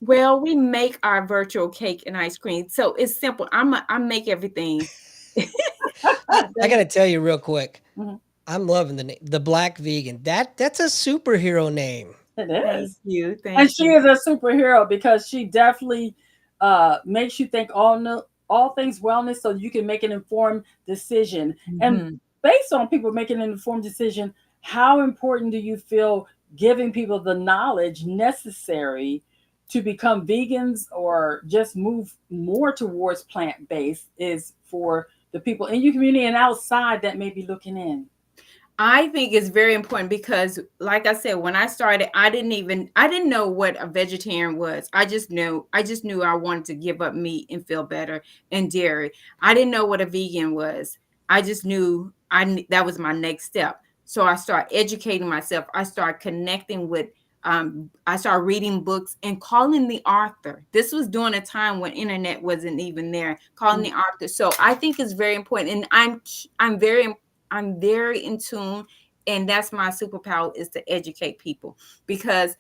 well, we make our virtual cake and ice cream, so it's simple. I make everything. I got to tell you real quick. Mm-hmm. I'm loving the Black Vegan. That's a superhero name. It Thank is. you, And thank she you. is a superhero because she definitely makes you think all things wellness so you can make an informed decision. And Mhm. based on people making an informed decision, how important do you feel giving people the knowledge necessary to become vegans or just move more towards plant-based is for the people in your community and outside that may be looking in? I think it's very important because, like I said, when I started, I didn't know what a vegetarian was. I just knew I wanted to give up meat and feel better, and dairy. I didn't know what a vegan was. I just knew that was my next step. So I started educating myself. I started connecting with. I started reading books and calling the author. This was during a time when internet wasn't even there. Calling the author. So I think it's very important, and I'm very in tune, and that's my superpower, is to educate people, because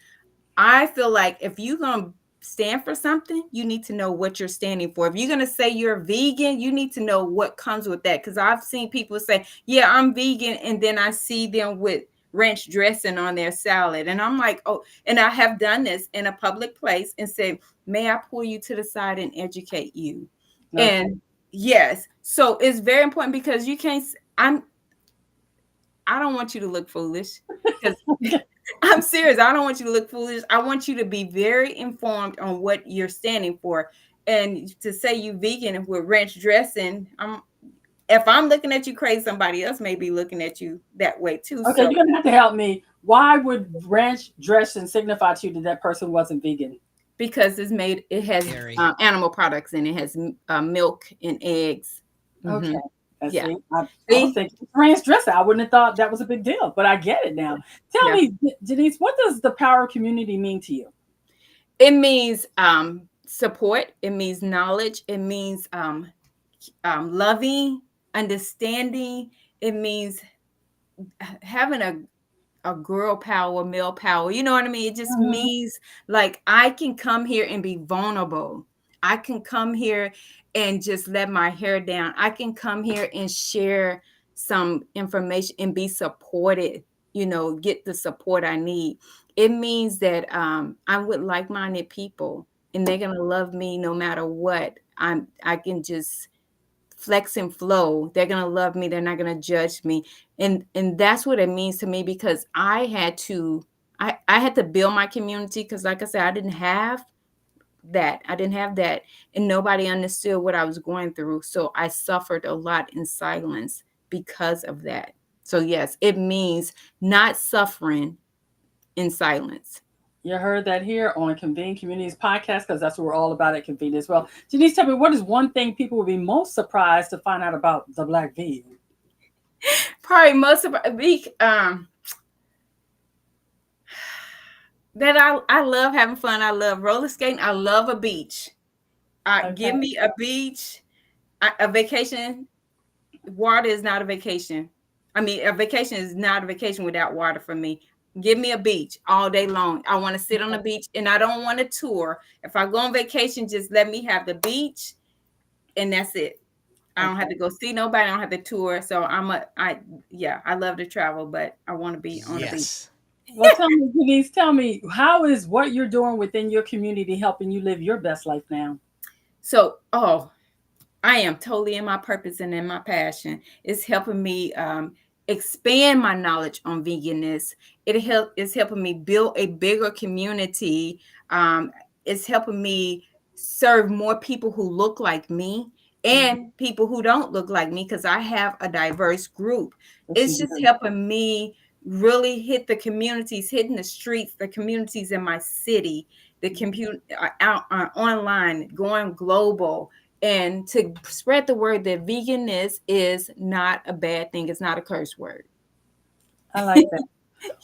I feel like if you're going to stand for something, you need to know what you're standing for. If you're going to say you're vegan, you need to know what comes with that, because I've seen people say, yeah, I'm vegan, and then I see them with ranch dressing on their salad, and I'm like, oh. And I have done this in a public place and said, may I pull you to the side and educate you? Okay. And yes, so it's very important because you can't. I don't want you to look foolish, because I'm serious. I don't want you to look foolish. I want you to be very informed on what you're standing for. And to say you vegan with ranch dressing, if I'm looking at you crazy, somebody else may be looking at you that way too. Okay, So you're gonna have to help me. Why would ranch dressing signify to you that that person wasn't vegan? because it has Dairy. animal products in it. It has milk and eggs. Okay, Hmm. I Yeah. see. I was See, thinking ranch dressing. I wouldn't have thought that was a big deal, but I get it now. Tell yeah. me, Denise, what does the power of community mean to you? It means support. It means knowledge. It means loving, understanding. It means having a girl power, male power. You know what I mean? It just Mhm. means like I can come here and be vulnerable. I can come here and just let my hair down. I can come here and share some information and be supported, get the support I need. It means that I'm with like-minded people, and they're gonna love me no matter what. I can just flex and flow. They're gonna love me. They're not gonna judge me. And that's what it means to me, because I had to build my community, because like I said, I didn't have that. I didn't have that. And nobody understood what I was going through. So I suffered a lot in silence because of that. So yes, it means not suffering in silence. You heard that here on Convene Communities Podcast, because that's what we're all about at Convene as well. Janice, tell me, what is one thing people would be most surprised to find out about the Black vegan? Probably most of that I love having fun. I love roller skating. I love a beach. Give me a beach, a vacation. Water is not a vacation. I mean, a vacation is not a vacation without water for me. Give me a beach all day long. I want to sit on the beach, and I don't want a tour. If I go on vacation, just let me have the beach, and that's it. I don't have to go see nobody. I don't have to tour. So I love to travel, but I want to be on the beach. Yes. Well, tell me, Denise, tell me, how is what you're doing within your community helping you live your best life now? So, I am totally in my purpose and in my passion. It's helping me expand my knowledge on veganism. It's helping me build a bigger community. It's helping me serve more people who look like me and people who don't look like me, because I have a diverse group. It's just helping me really hit the communities, hitting the streets, the communities in my city, the computer out online, going global, and to spread the word that veganism is not a bad thing. It's not a curse word. I like that.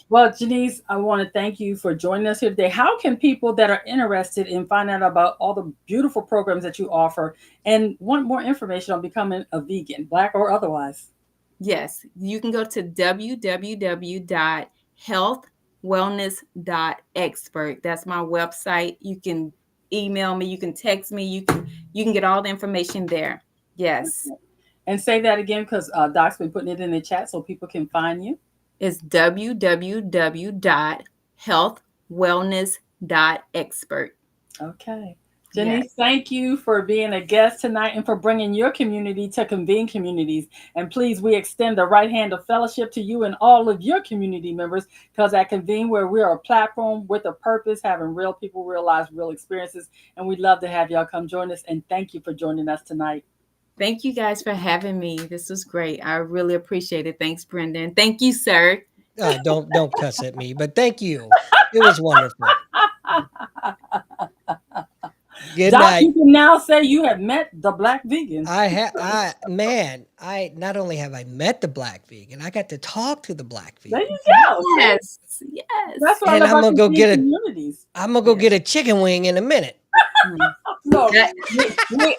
Well, Janice, I want to thank you for joining us here today. How can people that are interested in finding out about all the beautiful programs that you offer and want more information on becoming a vegan, Black or otherwise? Yes, you can go to www.healthwellness.expert. That's my website. You can email me, you can text me, you can get all the information there. Yes. And say that again, because Doc's been putting it in the chat so people can find you. It's www.healthwellness.expert. Okay. Janice, thank you for being a guest tonight and for bringing your community to Convene Communities. And please, we extend the right hand of fellowship to you and all of your community members, because at Convene, where we are a platform with a purpose, having real people realize real experiences. And we'd love to have y'all come join us. And thank you for joining us tonight. Thank you guys for having me. This was great. I really appreciate it. Thanks, Brenda. And thank you, sir. Don't cuss at me, but thank you. It was wonderful. Good Doc, night. you can now say you have met the Black vegan. I not only have I met the Black vegan, I got to talk to the Black There vegan. you go. Yes. That's what And I love I'm about gonna go get communities. I'm gonna go get a chicken wing in a minute. No, I'm a You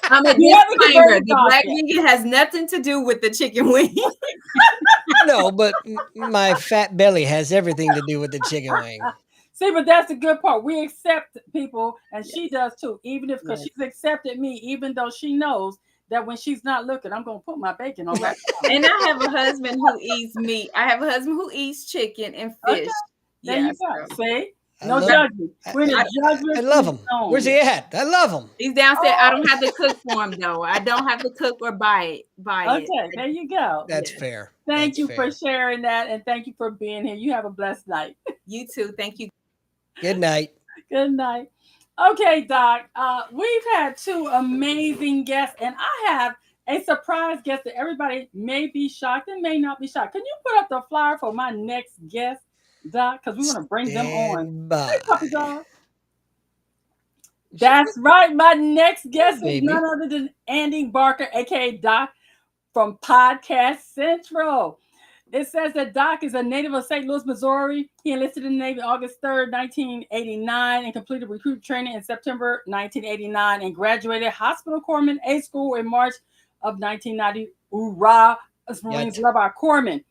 haven't disclaimer. converted The Doc Black yet. vegan has nothing to do with the chicken wing. No, but my fat belly has everything to do with the chicken wing. See, but that's the good part. We accept people, and she does too. Even if, because Yes. she's accepted me, even though she knows that when she's not looking, I'm gonna put my bacon on right. And I have a husband who eats meat. I have a husband who eats chicken and fish. Okay. There you go. See, no judgment. We're in a judgment. I love him. Where's he at? I love him. He's downstairs. I don't have to cook for him though. I don't have to cook or buy it. Okay, there you go. That's fair. Thank That's you fair. for sharing that, and thank you for being here. You have a blessed night. You too. Thank you. Good night. Good night. Okay, Doc. We've had two amazing guests, and I have a surprise guest that everybody may be shocked and may not be shocked. Can you put up the flyer for my next guest, Doc? Because we want to bring them on. Stand by. Hey, Puppy Dog. That's right. My next guest is baby. none other than Andy Barker, aka Doc, from Podcast Central. It says that Doc is a native of St. Louis, Missouri. He enlisted in the Navy August 3rd, 1989, and completed recruit training in September 1989 and graduated Hospital Corpsman A School in March of 1990. Hoorah! Us Marines love our corpsmen.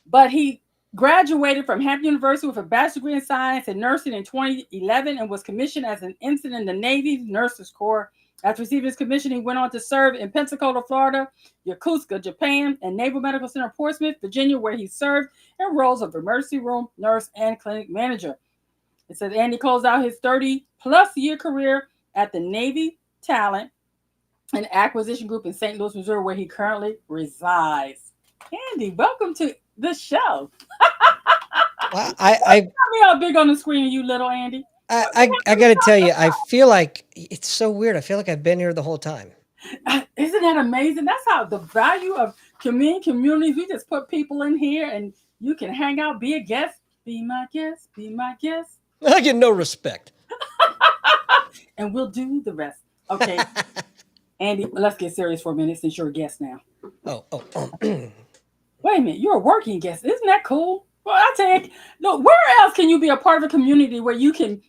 But he graduated from Hampton University with a bachelor's degree in science and nursing in 2011 and was commissioned as an ensign in the Navy Nurses Corps. After receiving his commission, he went on to serve in Pensacola, Florida, Yokosuka, Japan, and Naval Medical Center, Portsmouth, Virginia, where he served in roles of emergency room nurse and clinic manager. It says Andy closed out his 30-plus year career at the Navy Talent and Acquisition Group in St. Louis, Missouri, where he currently resides. Andy, welcome to the show. Well, Tell me how big on the screen are you, little Andy? I got to tell you, I feel like it's so weird. I feel like I've been here the whole time. Isn't that amazing? That's how the value of communities. We just put people in here, and you can hang out, be a guest, be my guest, be my guest. I get no respect. And we'll do the rest. Okay, Andy, let's get serious for a minute since you're a guest now. Oh. Wait a minute, you're a working guest. Isn't that cool? Well, I take no. Where else can you be a part of a community where you can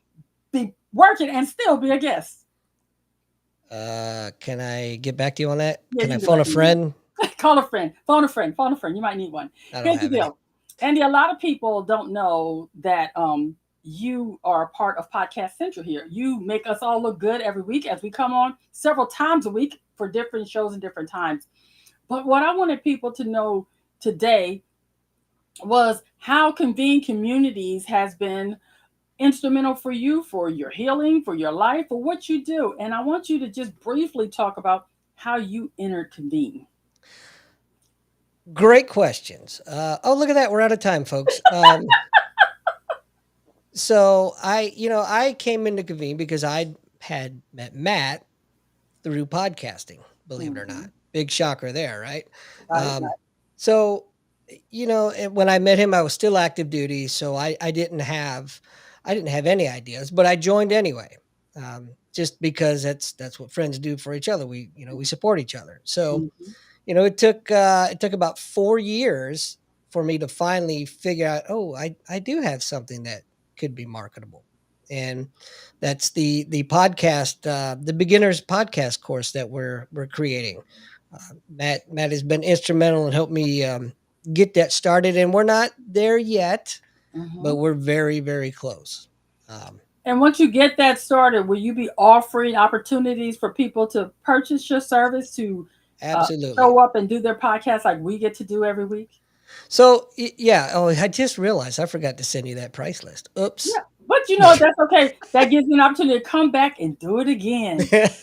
be working and still be a guest? Can I get back to you on that? Yeah, Can you I can get phone a back to me. friend? Call a friend, phone a friend, phone a friend. You might need one. I don't Here's the have any. deal, Andy. A lot of people don't know that you are a part of Podcast Central here. You make us all look good every week as we come on several times a week for different shows and different times. But what I wanted people to know today was how Convene Communities has been instrumental for you, for your healing, for your life, for what you do. And I want you to just briefly talk about how you entered Convene. Great questions. Oh, look at that. We're out of time, folks. So I came into Convene because I had met Matt through podcasting, believe it or Mm-hmm. not. Big shocker there, right? Right, Um, right. so, when I met him, I was still active duty, so I didn't have any ideas, but I joined anyway, just because that's what friends do for each other. We support each other. So, Mm-hmm. it took about 4 years for me to finally figure out, oh, I do have something that could be marketable, and that's the podcast, the beginners podcast course that we're creating. Matt has been instrumental in helping me get that started, and we're not there yet, Mm-hmm. but we're very very close. Um, And once you get that started, will you be offering opportunities for people to purchase your service to Absolutely. show up and do their podcast like we get to do every week? So yeah. Oh, I just realized I forgot to send you that price list. Oops. Yeah. But you know, that's okay. That gives you an opportunity to come back and do it again.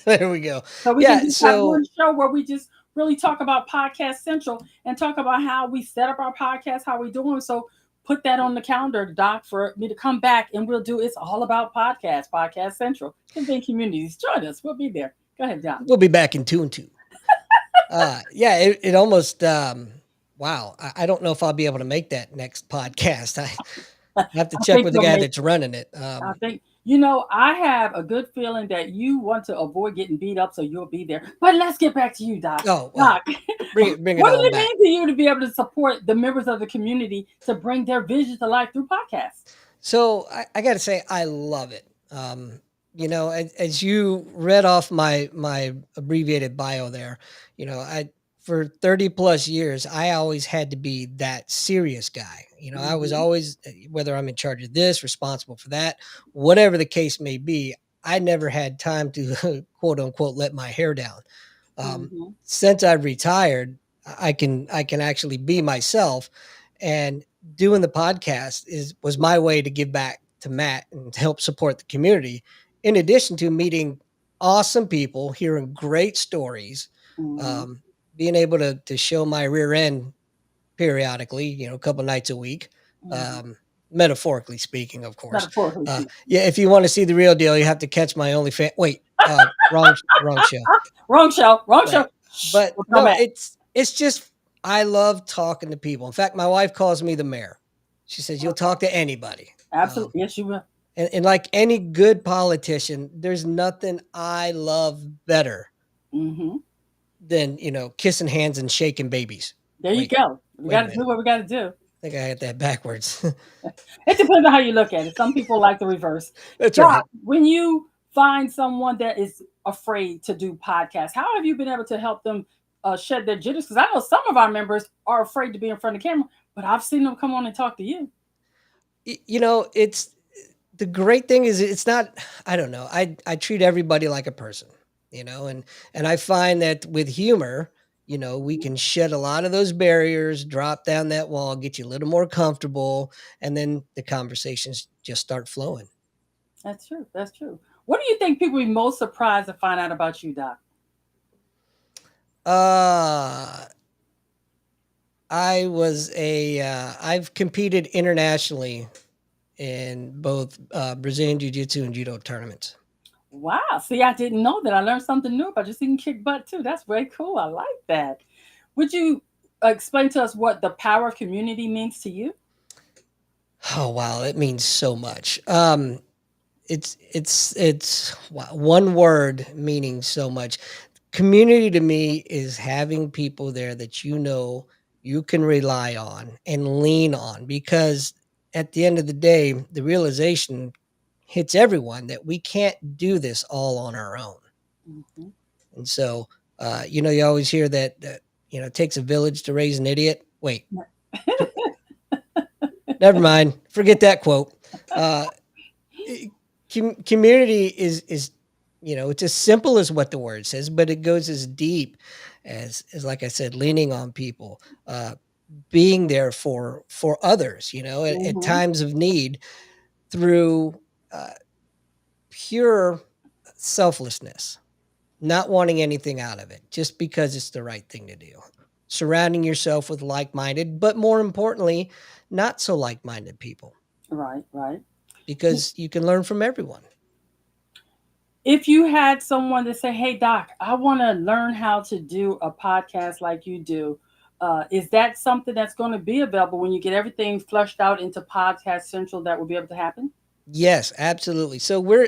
There we go. So we can Yeah. just have So one show where we just really talk about Podcast Central and talk about how we set up our podcast, how we doing. So put that on the calendar, Doc, for me to come back and we'll do. It's all about Podcast Central. Convene Communities, join us. We'll be there. Go ahead, Doc. we'll be back in 2 and 2. Yeah. It almost. Wow. I don't know if I'll be able to make that next podcast. I have to I check think with the you'll guy make that's it. running it. I think I have a good feeling that you want to avoid getting beat up, so you'll be there. But let's get back to you, Doc. Oh well, Doc, bring it what does on it back. mean to you to be able to support the members of the community to bring their vision to life through podcasts? So I got to say, I love it. As you read off my abbreviated bio there, I for 30 plus years, I always had to be that serious guy. I was Mm-hmm. always, whether I'm in charge of this, responsible for that, whatever the case may be, I never had time to quote unquote let my hair down. Um, Mm-hmm. since I've retired, I can actually be myself, and doing the podcast was my way to give back to Matt and to help support the community. In addition to meeting awesome people, hearing great stories, Mm-hmm. um, being able to show my rear end periodically, a couple nights a week, Mm-hmm. um, metaphorically speaking, of course. Metaphorically speaking. Yeah, if you want to see the real deal, you have to catch my OnlyFans. Wait, wrong show. Wrong show. Wrong show. Right. Shh, But we'll come no, back. it's just I love talking to people. In fact, my wife calls me the mayor. She says you'll Okay. talk to anybody. Absolutely. Yes, you will. And like any good politician, there's nothing I love better Mm-hmm. than kissing hands and shaking babies. There you Wait, go. We wait got a to do minute. what we got to do. I think I had that backwards. It depends on how you look at it. Some people like the reverse. That's Doc, right. when you find someone that is afraid to do podcasts, how have you been able to help them shed their jitters? Because I know some of our members are afraid to be in front of the camera, but I've seen them come on and talk to you. It's the great thing is it's not. I don't know. I treat everybody like a person, and I find that with humor, we can shed a lot of those barriers, drop down that wall, get you a little more comfortable, and then the conversations just start flowing. That's true. That's true. What do you think people be most surprised to find out about you, Doc? Uh I've competed internationally in both Brazilian Jiu-Jitsu and Judo tournaments. Wow. See, I didn't know that. I learned something new about just you can kick butt too. That's very cool. I like that. Would you explain to us what the power of community means to you? Oh wow, it means so much. One word meaning so much. Community to me is having people there that you know you can rely on and lean on, because at the end of the day, the realization hits everyone that we can't do this all on our own. Mhm. And so, you always hear that it takes a village to raise an idiot. Wait, to, never mind. Forget that quote. Uh, Community is it's as simple as what the word says, but it goes as deep as like I said, leaning on people, being there for others, at Mhm. times of need, through uh, pure selflessness, not wanting anything out of it, just because it's the right thing to do. Surrounding yourself with like-minded, but more importantly, not so like-minded people, Right, right. because you can learn from everyone. If you had someone to say, "Hey, Doc, I want to learn how to do a podcast like you do," is that something that's going to be available when you get everything flushed out into Podcast Central? That will be able to happen. Yes, absolutely. So we're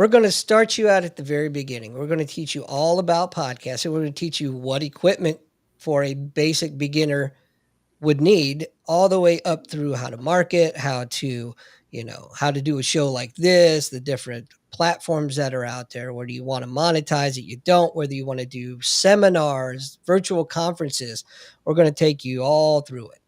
going to start you out at the very beginning. We're going to teach you all about podcasting. We're going to teach you what equipment for a basic beginner would need, all the way up through how to market, how to do a show like this, the different platforms that are out there, whether you want to monetize it, you don't, whether you want to do seminars, virtual conferences. We're going to take you all through it.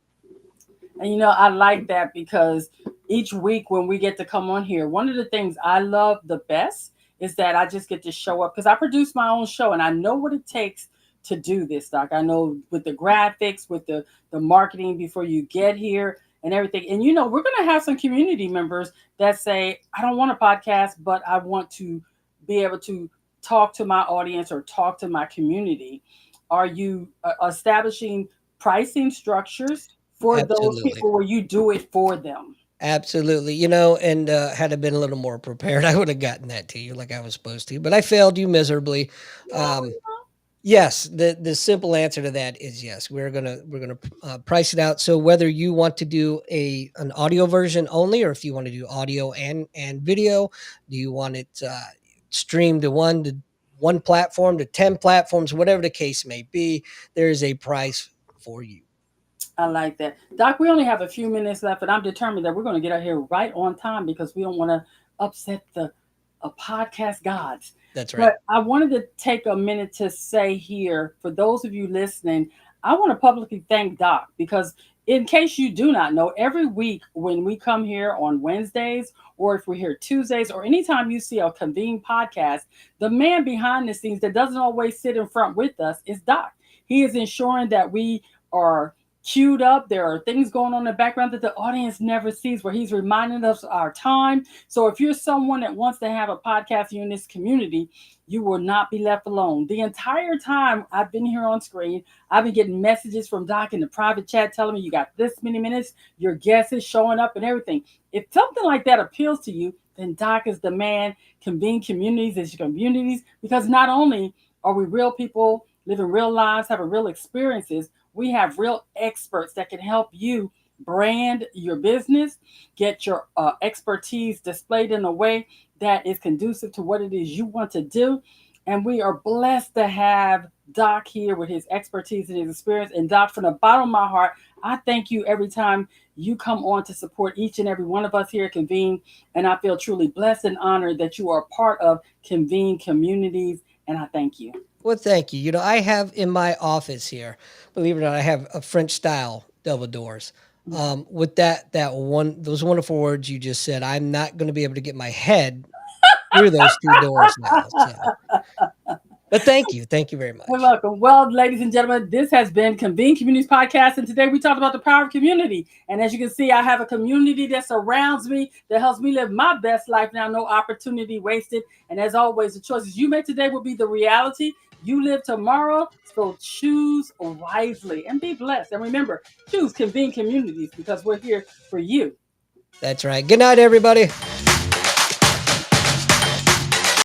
And I like that because each week when we get to come on here, one of the things I love the best is that I just get to show up because I produce my own show and I know what it takes to do this, Doc. I know with the graphics, with the marketing before you get here and everything. And we're gonna have some community members that say, I don't want a podcast, but I want to be able to talk to my audience or talk to my community. Are you establishing pricing structures for those Absolutely. people where you do it for them? Absolutely. And had I been a little more prepared, I would have gotten that to you like I was supposed to, but I failed you miserably. Um, yes, the simple answer to that is yes. We're gonna price it out. So whether you want to do an audio version only, or if you want to do audio and video, do you want it streamed to one platform, to 10 platforms, whatever the case may be, there is a price for you. I like that. Doc, we only have a few minutes left, and I'm determined that we're going to get out here right on time because we don't want to upset the podcast gods. That's right. But I wanted to take a minute to say here, for those of you listening, I want to publicly thank Doc because, in case you do not know, every week when we come here on Wednesdays, or if we're here Tuesdays, or anytime you see a Convene podcast, the man behind the scenes that doesn't always sit in front with us is Doc. He is ensuring that we are queued up. There are things going on in the background that the audience never sees, where he's reminding us our time. So if you're someone that wants to have a podcast in this community, you will not be left alone. The entire time I've been here on screen, I've been getting messages from Doc in the private chat telling me you got this many minutes, your guest is showing up and everything. If something like that appeals to you, then Doc is the man. Convene communities is your communities, because not only are we real people living real lives, having real experiences, we have real experts that can help you brand your business, get your expertise displayed in a way that is conducive to what it is you want to do. And we are blessed to have Doc here with his expertise and his experience. And Doc, from the bottom of my heart, I thank you every time you come on to support each and every one of us here at Convene. And I feel truly blessed and honored that you are a part of Convene communities. And I thank you. Well, thank you. I have in my office here, believe it or not, I have a French style double doors. With those wonderful words you just said, I'm not going to be able to get my head through those two doors now. So, but thank you very You're much. welcome. Well, ladies and gentlemen, this has been Convene Communities Podcast, and today we talked about the power of community. And as you can see, I have a community that surrounds me, that helps me live my best life now, no opportunity wasted. And as always, the choices you make today will be the reality you live tomorrow. So choose wisely and be blessed. And remember, choose Convene Communities because we're here for you. That's right. Good night, everybody.